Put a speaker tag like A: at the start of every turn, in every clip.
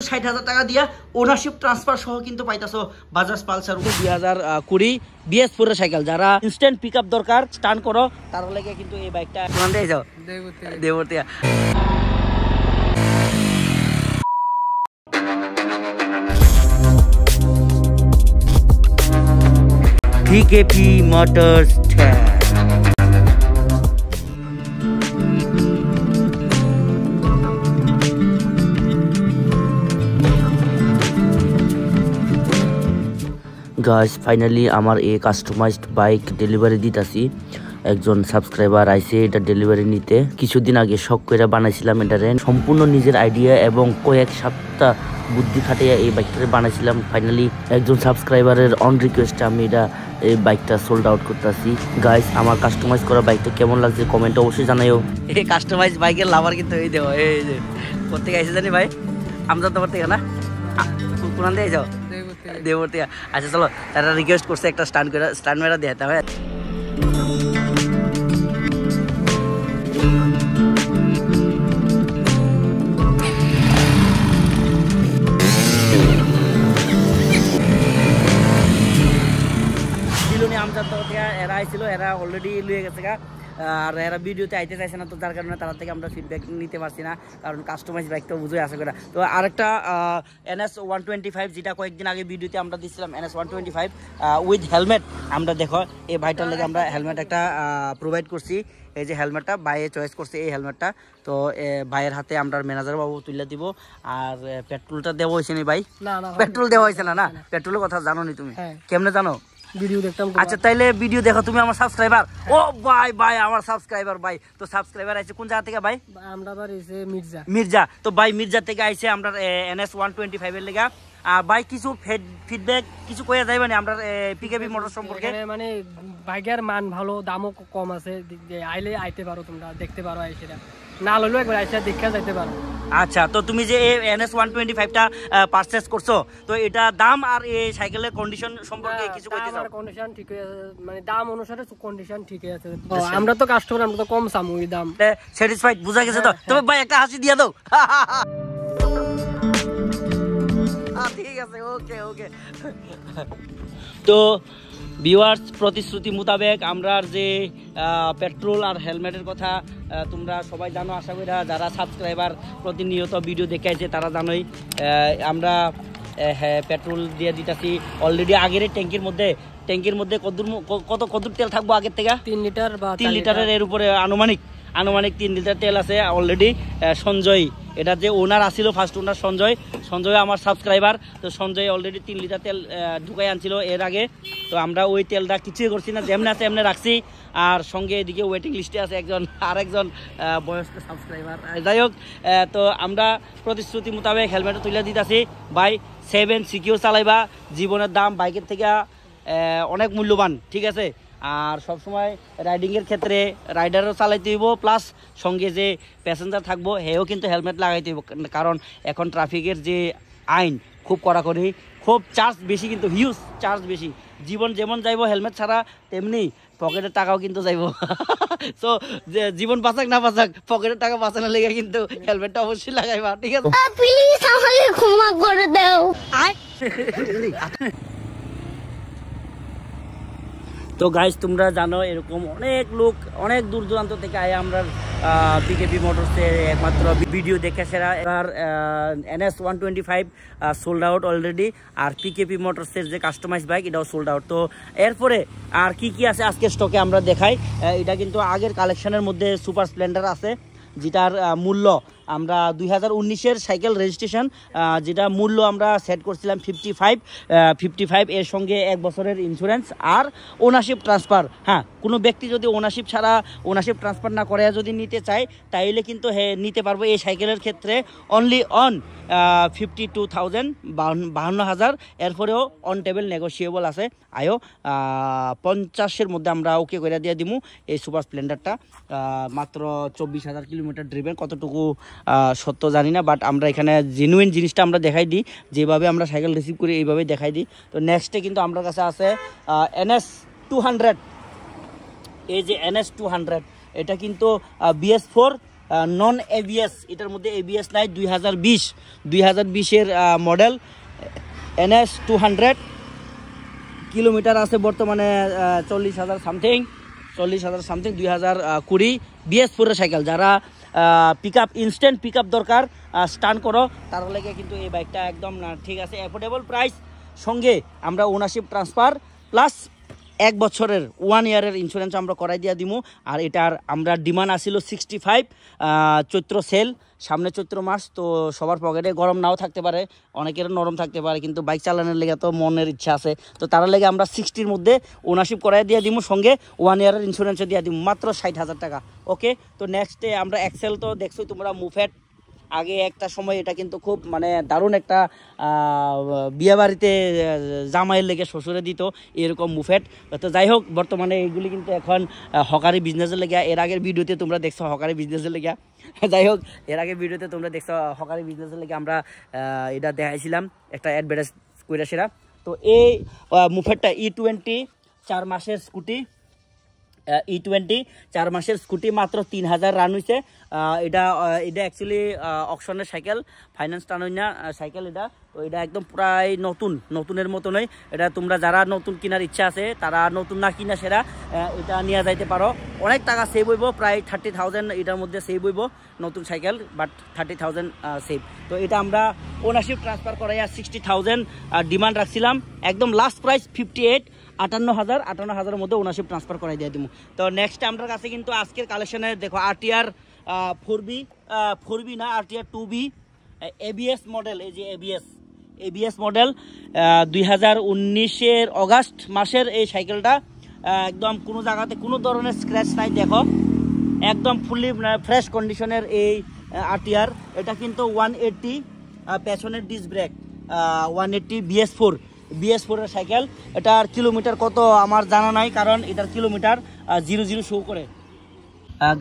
A: 60,000 টাকা দিয়া ownership transfer সহ কিন্তু পাইতাছো বাজাজ পালসার 2020 BS4 এর সাইকেল। যারা ইনস্ট্যান্ট পিকআপ দরকার স্টার্ট করো তার লাগে কিন্তু এই বাইকটা কোন দিয়ে যাও দেবতিয়া। PKP Motors গাইস, ফাইনালি আমার এই কাস্টমাইজড বাইক ডেলিভারি দিতেছি। একজন সাবস্ক্রাইবার আইছে এটা ডেলিভারি নিতে। কিছুদিন আগে শখ করে বানাইছিলাম এটা সম্পূর্ণ নিজের আইডিয়া এবং কয়েক সপ্তাহ বুদ্ধি খাটিয়ে এই বাইকটা বানাইছিলাম। ফাইনালি একজন সাবস্ক্রাইবারের অন রিকোয়েস্টে আমি এই বাইকটা সোল্ড আউট করতেছি। গাইস, আমার কাস্টমাইজ করা বাইকটা কেমন লাগছে কমেন্টে অবশ্যই জানাইও। এই কাস্টমাইজ বাইকের লাভার কিন্তু এই দেও এই যে কোথেকে আইছে জানি ভাই, আমজাদনগর থেকে না কোন দিয়ে যাও দেবতিয়া। আচ্ছা চলো, তারা রিকোয়েস্ট করছে একটা স্টান্ট মেরা দেখাতে হয়। আমজাদনগর থেকে এরা আইছিল, এরা অলরেডি লুয়ে গেছে গা, আর এরা ভিডিওতে আইতে চাইছে না, তো যার কারণে তার থেকে আমরা ফিডব্যাক নিতে পারছি না, কারণ কাস্টমাইজ বাইক তো বুঝে আসে করে। তো আরেকটা NS 125 যেটা কয়েকদিন আগে ভিডিওতে আমরা দিচ্ছিলাম, NS 125 উইথ হেলমেট। আমরা দেখো এই ভাইটার লেগে আমরা হেলমেট একটা প্রোভাইড করছি। এই যে হেলমেটটা ভাইয়ে চয়েস করছে এই হেলমেটটা, তো ভাইয়ের হাতে আমরা ম্যানেজার বাবু তুলে দিব। আর পেট্রোলটা দেওয়া হয়েছে নি ভাই? পেট্রোল দেওয়া হয়েছে না? পেট্রোলের কথা জানো নি তুমি? কেমনে জানো? ভিডিও দেখতাম। আচ্ছা তাইলে ভিডিও দেখো, তুমি আমার সাবস্ক্রাইবার। ও ভাই আমার সাবস্ক্রাইবার ভাই। তো সাবস্ক্রাইবার আইছে কোন জায়গা থেকে ভাই? আমরা বাড়িছে মির্জা। তো ভাই মির্জা থেকে আইছে আমরা NS 125 এর লেগা। আর ভাই কিছু ফিডব্যাক কিছু কইয়া যাইবা নি আমরা PKP মোটর সম্পর্কে? মানে
B: বাইকের মান ভালো, দামও কম আছে, আইলে আইতে পারো, তোমরা দেখতে পারো, আইসেরা না লইলেও একবার আইসা দেখা যাইতে পারো।
A: আচ্ছা, তো তুমি যে NS 125টা পারচেজ করছো, তো এটা দাম আর এই সাইকেলের কন্ডিশন সম্পর্কে কিছু কইতে চাও?
B: কন্ডিশন ঠিক আছে, মানে দাম অনুসারে কন্ডিশন ঠিক আছে। আমরা তো কাস্টমার, আমরা তো কম চামু এই দাম।
A: স্যাটিসফাইড বুঝা গেছে তো? তবে ভাই একটা হাসি দিয়া দাও। ঠিক আছে, ওকে। তো ভিউয়ার্স, প্রতিশ্রুতি মোতাবেক আমরা যে পেট্রোল আর হেলমেটের কথা তোমরা সবাই জানো, আশা করি যারা সাবস্ক্রাইবার প্রতিনিয়ত ভিডিও দেখাইছে তারা জানোই। আমরা পেট্রোল দিয়ে দিতেছি অলরেডি। আগের ট্যাঙ্কির মধ্যে কত তেল থাকবো আগের থেকে?
B: 3 লিটার বা
A: 3 লিটারের এর উপরে আনুমানিক 3 লিটার তেল আছে অলরেডি। সঞ্জয়, এটা যে ওনার আসছিল ফার্স্ট ওনার সঞ্জয় আমার সাবস্ক্রাইবার। তো সঞ্জয় অলরেডি 3 লিটার তেল ঢুকাই আনছিল এর আগে। তো আমরা ওই তেলটা কিছুই করছি না, যেমন আছে এমনি রাখছি। আর সঙ্গে এদিকে ওয়েটিং লিস্টে আছে আরেকজন বয়স্ক সাবস্ক্রাইবার। যাই হোক, তো আমরা প্রতিশ্রুতি মোতাবেক হেলমেটও তুলে দিতেছি। ভাই 7 সিকিউর চালাইবা, জীবনের দাম বাইকের থেকে অনেক মূল্যবান, ঠিক আছে? আর সবসময় রাইডিংয়ের ক্ষেত্রে রাইডারও চালাইতে হইব, প্লাস সঙ্গে যে প্যাসেঞ্জার থাকবো হেও কিন্তু হেলমেট লাগাইতে হইব, কারণ এখন ট্রাফিকের যে আইন খুব কড়াকড়ি, খুব চার্জ বেশি, কিন্তু হিউজ চার্জ বেশি। জীবন যেমন যাইব হেলমেট ছাড়া, তেমনি পকেটের টাকাও কিন্তু যাইব। সো জীবন বাঁচাক না বাঁচাক, পকেটের টাকা বাঁচানোর লেগে কিন্তু হেলমেটটা অবশ্যই লাগাইবা, ঠিক আছে?
C: প্লিজ আমাকে ক্ষমা করে দাও।
A: তো গাইস, তোমরা জানো এরকম অনেক লোক অনেক দূর দূরান্ত থেকে আয় আমরা PKP মোটরসে একমাত্র ভিডিও দেখে সেরা। এবার NS 125 সোল্ড আউট অলরেডি, আর PKP মোটরসের যে কাস্টমাইজ বাইক এটাও সোল্ড আউট। তো এরপরে আর কি আছে আজকে স্টকে আমরা দেখাই। এটা কিন্তু আগের কালেকশনের মধ্যে সুপার স্প্লেন্ডার আছে, যেটার মূল্য আমরা 2019-এর সাইকেল রেজিস্ট্রেশন, যেটা মূল্য আমরা সেট করছিলাম 55 এর সঙ্গে 1 বছরের ইন্স্যুরেন্স আর ওনারশিপ ট্রান্সফার। হ্যাঁ, কোনো ব্যক্তি যদি ওনারশিপ ছাড়া ওনারশিপ ট্রান্সফার না করে যদি নিতে চায় তাইলে কিন্তু নিতে পারবো এই সাইকেলের ক্ষেত্রে অনলি অন 52,000, 52,000। এরপরেও অন টেবিল নেগোসিয়েবল আছে। আয়ো 50-এর মধ্যে আমরা ওকে করে দিয়ে দিমু এই সুপার স্প্লেন্ডারটা। মাত্র 24,000 কিলোমিটার ড্রিভেন, কতটুকু সত্য জানি না, বাট আমরা এখানে জেনুইন জিনিসটা আমরা দেখাই দিই, যেভাবে আমরা সাইকেল রিসিভ করি এইভাবেই দেখাই দিই। তো নেক্সটে কিন্তু আমার কাছে আছে NS 200। এই যে NS 200 এটা কিন্তু BS4 নন এবিএস, এটার মধ্যে এবিএস নাই। 2020-এর মডেল, NS 200, কিলোমিটার আছে বর্তমানে 40,000 সামথিং, 2020 BS4 সাইকেল। যারা ইনস্ট্যান্ট পিক আপ দরকার, স্টান করো, তার লেগে কিন্তু এই বাইকটা একদম ঠিক আছে, অ্যাফোর্ডেবল প্রাইস। সঙ্গে আমরা ওনারশিপ ট্রান্সফার প্লাস 1 বছরের 1 ইয়ারের ইন্স্যুরেন্স আমরা করাই দিয়া দিমু। আর এটার আমরা ডিমান্ড আসিল 65। চৈত্র সেল, সামনে চৈত্র মাস, তো সবার পকেটে গরম নাও থাকতে পারে, অনেকের নরম থাকতে পারে, কিন্তু বাইক চালানোর লেগে তো মনের ইচ্ছা আছে, তো তার লেগে আমরা 60-র মধ্যে ওনারশিপ করাই দিয়ে দিমু, সঙ্গে 1 ইয়ারের ইন্স্যুরেন্সও দিয়ে দিমু, মাত্র 60,000 টাকা। ওকে, তো নেক্সটে আমরা এক্সেল তো দেখছোই তোমরা, মুফেট। আগে একটা সময় এটা কিন্তু খুব মানে দারুণ একটা বিয়ে বাড়িতে জামাইয়ের লেগে শ্বশুরে দিত এরকম মুফেট। তো যাই হোক, বর্তমানে এইগুলি কিন্তু এখন হকারি বিজনেসের লেগে, এর আগের ভিডিওতে তোমরা দেখছো হকারি বিজনেসের লেগে। যাই হোক, এর আগের ভিডিওতে তোমরা দেখছো হকারি বিজনেসের লেগে আমরা এটা দেখাইছিলাম, একটা অ্যাডভার্টাইজ করে সেরা। তো এই মুফেটটা E20 4 মাসের স্কুটি, E20 4 মাসের স্কুটি, মাত্র 3,000 রান হয়েছে। এটা অ্যাকচুয়ালি অকশনের সাইকেল, ফাইন্যান্স টানোইনা সাইকেল এটা। তো এটা একদম প্রায় নতুনের মতনই। এটা তোমরা যারা নতুন কেনার ইচ্ছা আছে, তারা নতুন না কিনা সেরা এটা নিয়ে যাইতে পারো। অনেক টাকা সেভ হইব, প্রায় 30,000 এটার মধ্যে সেভ হইব, নতুন সাইকেল, বাট 30,000 সেভ। তো এটা আমরা ওনারশিপ ট্রান্সফার করাইয়া 60,000 ডিমান্ড রাখছিলাম, একদম লাস্ট প্রাইস 58, 58,000-58,000-এর মধ্যে ওনারশিপ ট্রান্সফার করাই দিয়ে দিব। তো নেক্সট আমার কাছে কিন্তু আজকের কালেকশনে দেখো RTR 4B না, RTR 2B ABS মডেল। এই যে ABS মডেল 2019-এর অগাস্ট মাসের এই সাইকেলটা, একদম কোনো জায়গাতে কোনো ধরনের স্ক্র্যাচ নাই, দেখো একদম ফুললি ফ্রেশ কন্ডিশনের এই RTR। এটা কিন্তু 180 পেছনের ডিস্ক ব্রেক, 180 BS4 এর সাইকেল। এটার কিলোমিটার কত আমার জানা নাই, কারণ এটার কিলোমিটার 00 শো করে।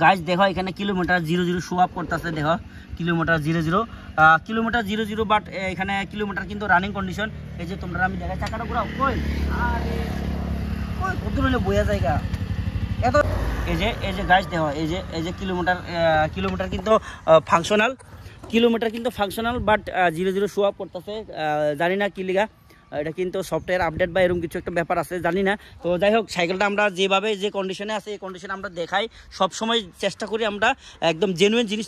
A: গাইজ দেখো এখানে কিলোমিটার 00 শো আপ করতেছে, দেখো কিলোমিটার 00, বাট এখানে কিলোমিটার কিন্তু রানিং কন্ডিশন। এই যে তোমরা আমি দেখাই, চাকাটা ঘোরাও, কই কত হলে বইয়া জায়গা এত। এই যে গাইজ দেখো, এই যে কিলোমিটার কিন্তু ফাংশনাল, বাট 00 শো আপ করতেছে, জানি না কি লিগা। এটা কিন্তু সফটওয়্যার আপডেট বা এরকম কিছু একটা ব্যাপার আছে, জানি না। তো যাই হোক, সাইকেলটা আমরা যেভাবে যে কন্ডিশনে আছে, এই কন্ডিশনে আমরা দেখাই, সবসময় চেষ্টা করি আমরা একদম জেনুইন জিনিস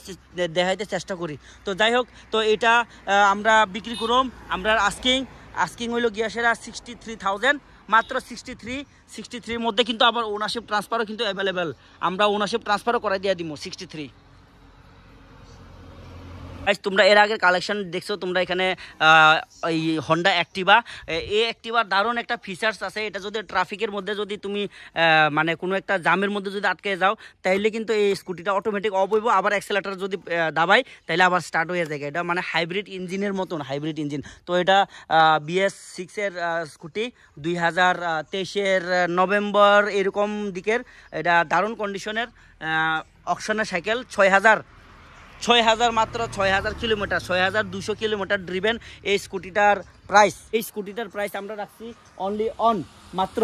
A: দেখাইতে চেষ্টা করি। তো যাই হোক, তো এটা আমরা বিক্রি করুম, আমরা আস্কিং হইল গিয়া সেরা 63,000, মাত্র 63-র মধ্যে। কিন্তু আবার ওনারশিপ ট্রান্সফারও কিন্তু অ্যাভেলেবেল, আমরা ওনারশিপ ট্রান্সফারও করাই দিয়ে দিব 63। তোমরা এর আগের কালেকশন দেখছো, তোমরা এখানে এই হন্ডা অ্যাক্টিভা, এই অ্যাক্টিভার দারুণ একটা ফিচার্স আছে। এটা যদি ট্রাফিকের মধ্যে যদি তুমি মানে কোনো একটা জামের মধ্যে যদি আটকে যাও, তাইলে কিন্তু এই স্কুটিটা অটোমেটিক অফ হইব, আবার অ্যাক্সেলেটর যদি দাবাই তাইলে আবার স্টার্ট হয়ে যায়। এটা মানে হাইব্রিড ইঞ্জিনের মতন, হাইব্রিড ইঞ্জিন। তো এটা BS6-এর স্কুটি, 2023-এর নভেম্বর এরকম দিকের, এটা দারুণ কন্ডিশনের অকশনের সাইকেল। 6,000 মাত্র 6,000 কিলোমিটার, 6,200 কিলোমিটার ড্রিভেন এই স্কুটিটার প্রাইস আমরা রাখছি অনলি অন মাত্র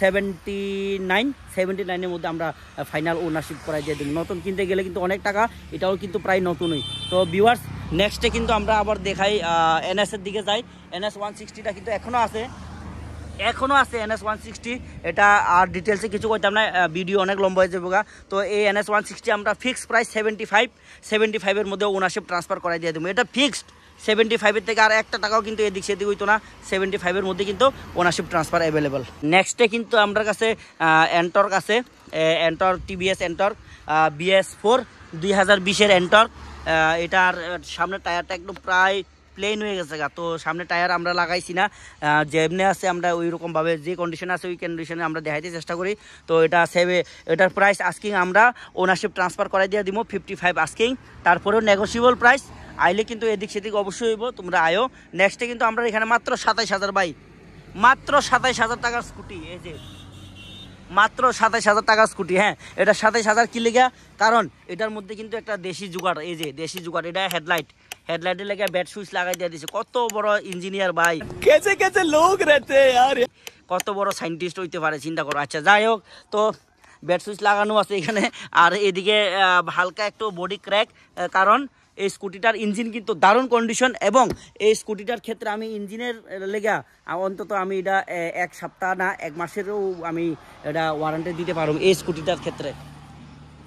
A: 79-এর মধ্যে আমরা ফাইনাল ওনারশিপ করাই দিয়ে দিই। নতুন কিনতে গেলে কিন্তু অনেক টাকা, এটাও কিন্তু প্রায় নতুনই। তো ভিউয়ার্স, নেক্সটে কিন্তু আমরা আবার দেখাই NS-এর দিকে যাই। NS 160টা কিন্তু এখনও আছে NS 160। এটা আর ডিটেলসে কিছু কইতাম না, ভিডিও অনেক লম্বা হয়ে যাবে। তো এই NS 160 আমরা ফিক্সড প্রাইস 75-এর মধ্যে ওনারশিপ ট্রান্সফার করাই দিয়ে দেবো। এটা ফিক্সড 75-এর থেকে আর একটা টাকাও কিন্তু এদিক সেদিক হইতো না, 75-এর মধ্যে কিন্তু ওনারশিপ ট্রান্সফার অ্যাভেলেবল। নেক্সটে কিন্তু আমার কাছে এন্টর্ক আছে, TVS এন্টর্ক BS4 2020-এর এন্টর্ক। এটার সামনের টায়ারটা একদম প্রায় প্লেন হয়ে গেছে গা, তো সামনে টায়ার আমরা লাগাইছি না, যেমনি আছে আমরা ওই রকমভাবে যে কন্ডিশনে আছে ওই কন্ডিশনে আমরা দেখাইতে চেষ্টা করি। তো এটার প্রাইস আস্কিং আমরা ওনারশিপ ট্রান্সফার করাই দিয়ে দিব 55 আস্কিং, তারপরেও নেগোসিয়েবল প্রাইস। আইলে কিন্তু এদিক সেদিক অবশ্যই হইব, তোমরা আয়ো। নেক্সটে কিন্তু আমরা এখানে মাত্র 27,000 মাত্র 27,000 টাকার স্কুটি, এই যে মাত্র 27,000 টাকার স্কুটি। হ্যাঁ, এটা 27,000 কি লেগা, কারণ এটার মধ্যে কিন্তু একটা দেশি জুগাড়, এই যে দেশি জুগাড়, এটা হেডলাইটের লেগে ব্যাট সুইচ লাগাই দিয়ে দিছে। কত বড় ইঞ্জিনিয়ার ভাই, কেসে লোক রেতে यार, কত বড় সাইন্টিস্ট হইতে পারে চিন্তা করো। আচ্ছা যাই হোক, তো ব্যাট সুইচ লাগানো আছে এখানে। আর এদিকে হালকা একটু বডি ক্র্যাক, কারণ এই স্কুটিটার ইঞ্জিন কিন্তু দারুণ কন্ডিশন। এবং এই স্কুটিটার ক্ষেত্রে আমি ইঞ্জিনের লেগা অন্তত আমি এটা 1 সপ্তাহ না 1 মাসেরও আমি এটা ওয়ারেন্টি দিতে পারবো এই স্কুটিটার ক্ষেত্রে।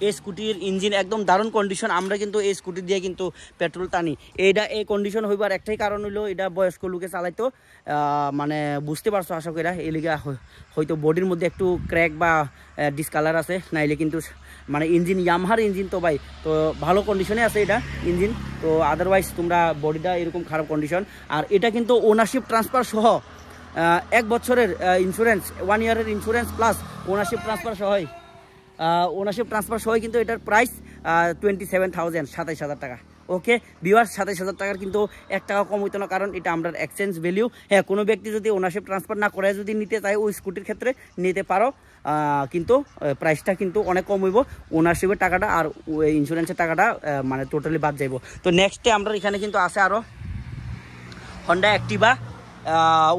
A: এই স্কুটির ইঞ্জিন একদম দারুণ কন্ডিশন। আমরা কিন্তু এই স্কুটি দিয়ে কিন্তু পেট্রোল টানি। এইটা এই কন্ডিশন হইবার একটাই কারণ হইলো এটা বয়স্ক লোকে চালাইতো, মানে বুঝতে পারছো আশা করি। এই লিগা হয়তো বডির মধ্যে একটু ক্র্যাক বা ডিসকালার আছে, নাইলে কিন্তু মানে ইঞ্জিন ইয়ামাহার ইঞ্জিন তো ভাই, তো ভালো কন্ডিশনে আছে এটা ইঞ্জিন। তো আদারওয়াইজ তোমরা বডিটা এরকম খারাপ কন্ডিশন। আর এটা কিন্তু ওনারশিপ ট্রান্সফার সহ 1 বছরের ইন্স্যুরেন্স, 1 ইয়ারের ইন্স্যুরেন্স প্লাস ওনারশিপ ট্রান্সফার সহ, ওনারশিপ ট্রান্সফার সহ কিন্তু এটার প্রাইস 27,000, 27,000 টাকা। ওকে ভিউয়ার্স, 27,000 টাকার কিন্তু 1 টাকা কম হইতো না, কারণ এটা আমরা এক্সচেঞ্জ ভ্যালিউ। হ্যাঁ, কোনো ব্যক্তি যদি ওনারশিপ ট্রান্সফার না করে যদি নিতে চায় ওই স্কুটির ক্ষেত্রে নিতে পারো, কিন্তু প্রাইসটা কিন্তু অনেক কম হইব। ওনারশিপের টাকাটা আর ইন্স্যুরেন্সের টাকাটা মানে টোটালি বাদ যাইব। তো নেক্সটে আমরা এখানে কিন্তু আছে আরও হন্ডা অ্যাক্টিভা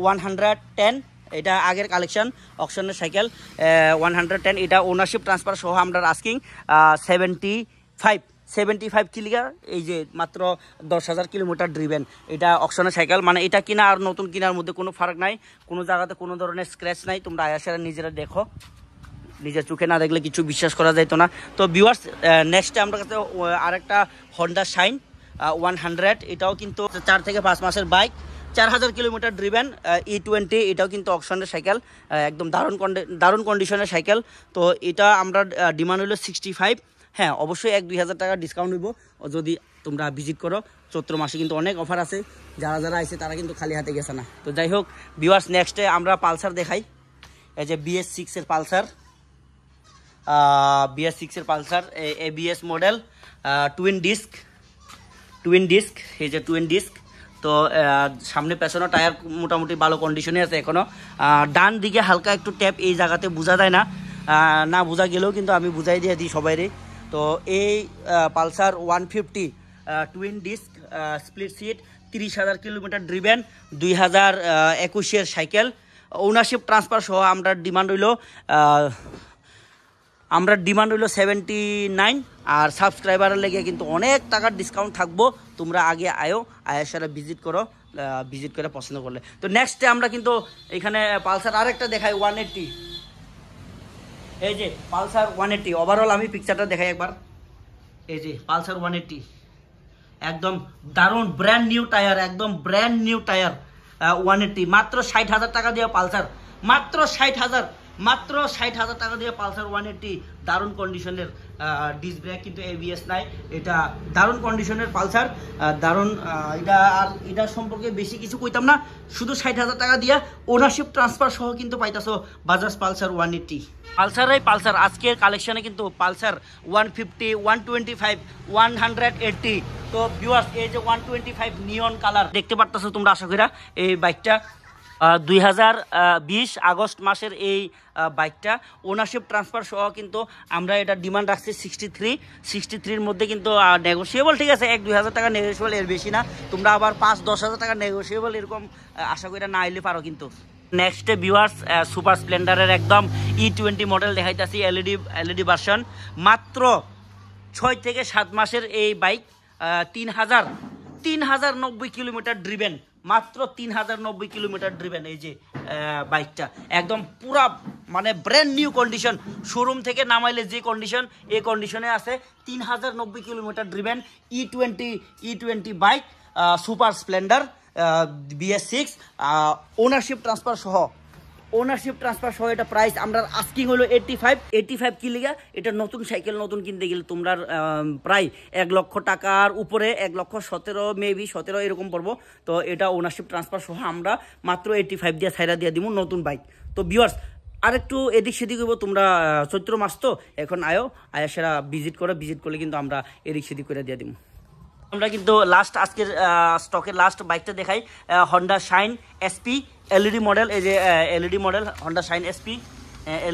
A: 110, এটা আগের কালেকশন অকশনের সাইকেল 110। এটা ওনারশিপ ট্রান্সফার সহ আমরা আস্কিং 75 কিলোমিটার, এই যে মাত্র 10,000 কিলোমিটার ড্রিভেন। এটা অকশনের সাইকেল, মানে এটা কিনা আর নতুন কিনার মধ্যে কোনো ফারাক নাই, কোনো জায়গাতে কোনো ধরনের স্ক্র্যাচ নাই। তোমরা আয়াসেরা নিজেরা দেখো, নিজের চোখে না দেখলে কিছু বিশ্বাস করা যাইতো না। তো ভিউয়ার্স, নেক্সটে আমরা কাছে আরেকটা হন্ডা শাইন 100, এটাও কিন্তু 4 থেকে 5 মাসের বাইক, 4,000 কিলোমিটার ড্রিভেন, E20। এটাও কিন্তু অকশনের সাইকেল, একদম দারুণ কন্ডিশনের সাইকেল। তো এটা আমরা ডিমান্ড হলো 65। হ্যাঁ, অবশ্যই 1-2 হাজার টাকা ডিসকাউন্ট হইব যদি তোমরা ভিজিট করো। চৈত্র মাসে কিন্তু অনেক অফার আছে, যারা আইছে তারা কিন্তু খালি হাতে গেছে না। তো যাই হোক ভিউয়ার্স, নেক্সটে আমরা পালসার দেখাই। এই যে BS6 এর পালসার, BS6 এর Pulsar ABS model, twin disk, এই যে টুইন ডিস্ক। তো সামনে পেছনে টায়ার মোটামুটি ভালো কন্ডিশনে আছে এখনো। ডান দিকে হালকা একটু ট্যাপ, এই জায়গাতে বোঝা যায় না, না বোঝা গেলেও কিন্তু আমি বুঝাই দিয়ে দিই সবাইরে। তো এই Pulsar 150 twin disc split seat, 30,000 kilometre driven, 2021-এর সাইকেল। ওনারশিপ ট্রান্সফার সহ আমরা ডিমান্ড হইল 79। আর সাবস্ক্রাইবারের লেগে কিন্তু অনেক টাকার ডিসকাউন্ট থাকবো। তোমরা আগে আয়াসারা ভিজিট করো, ভিজিট করে পছন্দ করলে। তো নেক্সটে আমরা কিন্তু এখানে পালসার আরেকটা দেখাই 180। এই যে পালসার 180, ওভারঅল আমি পিকচারটা দেখাই একবার। এই যে পালসার 180, একদম দারুণ ব্র্যান্ড নিউ টায়ার, একদম ব্র্যান্ড নিউ টায়ার 180, মাত্র 60,000 টাকা দিয়ে পালসার, মাত্র 60,000 টাকা দিয়ে পালসার 180, দারুণ কন্ডিশনের। ডিস্ক ব্রেক কিন্তু ABS নাই, এটা দারুণ কন্ডিশনের পালসার, দারুণ। এটা সম্পর্কে বেশি কিছু কইতাম না, শুধু 60,000 টাকা দিয়ে ওনারশিপ ট্রান্সফার সহ কিন্তু পাইতাছো বাজাজ পালসার 180। পালসার আজকের কালেকশনে কিন্তু পালসার 150, 125, 180। তো ভিউয়ার্স, এই যে 125 নিয়ন কালার দেখতে পারতেছো তোমরা, আশা করি এই বাইকটা 2020 আগস্ট মাসের এই বাইকটা ওনারশিপ ট্রান্সফার সহ কিন্তু আমরা এটা ডিমান্ড রাখছি 63-র মধ্যে কিন্তু নেগোসিয়েবল, ঠিক আছে, 1-2 হাজার টাকা নেগোসিয়েবল, এর বেশি না। তোমরা আবার 5-10 হাজার টাকা নেগোসিয়েবল এরকম আশা করি না আইলে পারো কিন্তু। নেক্সটে ভিউয়ার্স, সুপার স্প্লেন্ডারের একদম E20 মডেল দেখাইতেছি, এলইডি ভার্সন, মাত্র 6 থেকে 7 মাসের এই বাইক, 3,090 কিলোমিটার ড্রিভেন, মাত্র 3,090 কিলোমিটার ড্রিভেন। এই যে বাইকটা একদম পুরা মানে ব্র্যান্ড নিউ কন্ডিশন, শোরুম থেকে নামাইলে যে কন্ডিশন এই কন্ডিশনে আছে। 3,090 kilometre driven E20 bike, super Splendor BS6, ownership transfer সহ এটা প্রাইস আমরা আস্কিং হলো 85 কি লিগা। এটা নতুন সাইকেল, নতুন কিনতে গেলে তোমরা প্রায় 1 লক্ষ টাকার উপরে, 1,17,000 মেবি 17 এরকম পড়বো। তো এটা ওনারশিপ ট্রান্সফার সহ আমরা মাত্র 85 দিয়ে ছাইরা দিয়ে দিব নতুন বাইক। তো ভিউয়ার্স, আরেকটু এদিক সেদিক হইব, তোমরা চৈত্র মাস তো এখন আয়াসেরা ভিজিট করলে কিন্তু আমরা এদিক সেদিক করে দিয়ে দিব। আমরা কিন্তু লাস্ট আজকের স্টকের লাস্ট বাইকটা দেখাই, Honda shine SP LED model. এই যে LED model Honda shine SP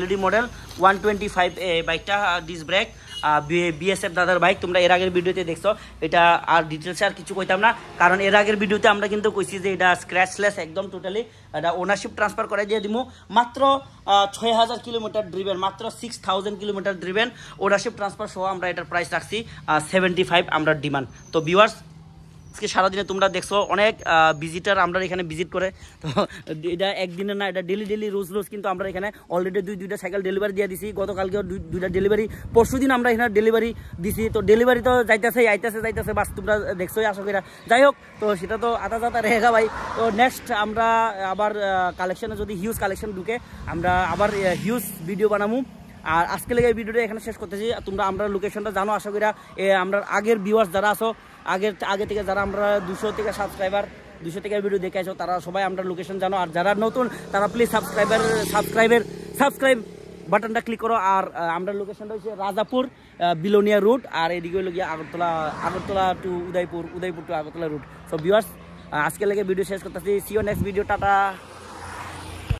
A: LED model 125 বাইকটা, ডিস্ক ব্রেক, বিএসএফ দাদার বাইক। তোমরা এর আগের ভিডিওতে দেখছো, এটা আর ডিটেলসে আর কিছু কইতাম না, কারণ এর আগের ভিডিওতে আমরা কিন্তু কইছি যে এটা স্ক্র্যাচলেস একদম টোটালি, এটা ওনারশিপ ট্রান্সফার করে দিয়ে দিব। মাত্র 6000 কিলোমিটার ড্রিভেন, মাত্র 6000 কিলোমিটার ড্রিভেন, ওনারশিপ ট্রান্সফার সহ আমরা এটার প্রাইস রাখছি 75 আমরা ডিমান্ড। তো ভিউয়ার্স, আজকে সারাদিনে তোমরা দেখছো অনেক ভিজিটার আমরা এখানে ভিজিট করে। তো এটা একদিনে না, এটা ডেলি রোজ কিন্তু আমরা এখানে অলরেডি দুইটা সাইকেল ডেলিভারি দিয়ে দিছি। গতকালকেও দুইটা ডেলিভারি, পরশু দিন আমরা এখানে ডেলিভারি দিছি। তো ডেলিভারি তো যাইতেছে বাস, তোমরা দেখছোই আশা করি। যাই হোক, তো সেটা তো আতা রেখা ভাই। তো নেক্সট আমরা আবার কালেকশনে যদি হিউজ কালেকশন ঢুকে আমরা আবার হিউজ ভিডিও বানাবো। আর আজকে লেগে এই ভিডিওটা এখানে শেষ করতেছি। তোমরা আমরা লোকেশনটা জানো আশা করি, আমরা আগের ভিউয়ার্স যারা আছো, আগে থেকে যারা আমরা 200 থেকে সাবস্ক্রাইবার 200 থেকে ভিডিও দেখে আসো, তারা সবাই আমরা লোকেশন জানো। আর যারা নতুন তারা প্লিজ সাবস্ক্রাইব বাটনটা ক্লিক করো। আর আমরা লোকেশনটা হচ্ছে রাজাপুর বিলোনিয়া রুট, আর এদিকে হলো গিয়ে Agartala to Udaipur to Agartala route. So viewers, আজকে লেগে ভিডিও শেষ করতেছি। See you next video, tata.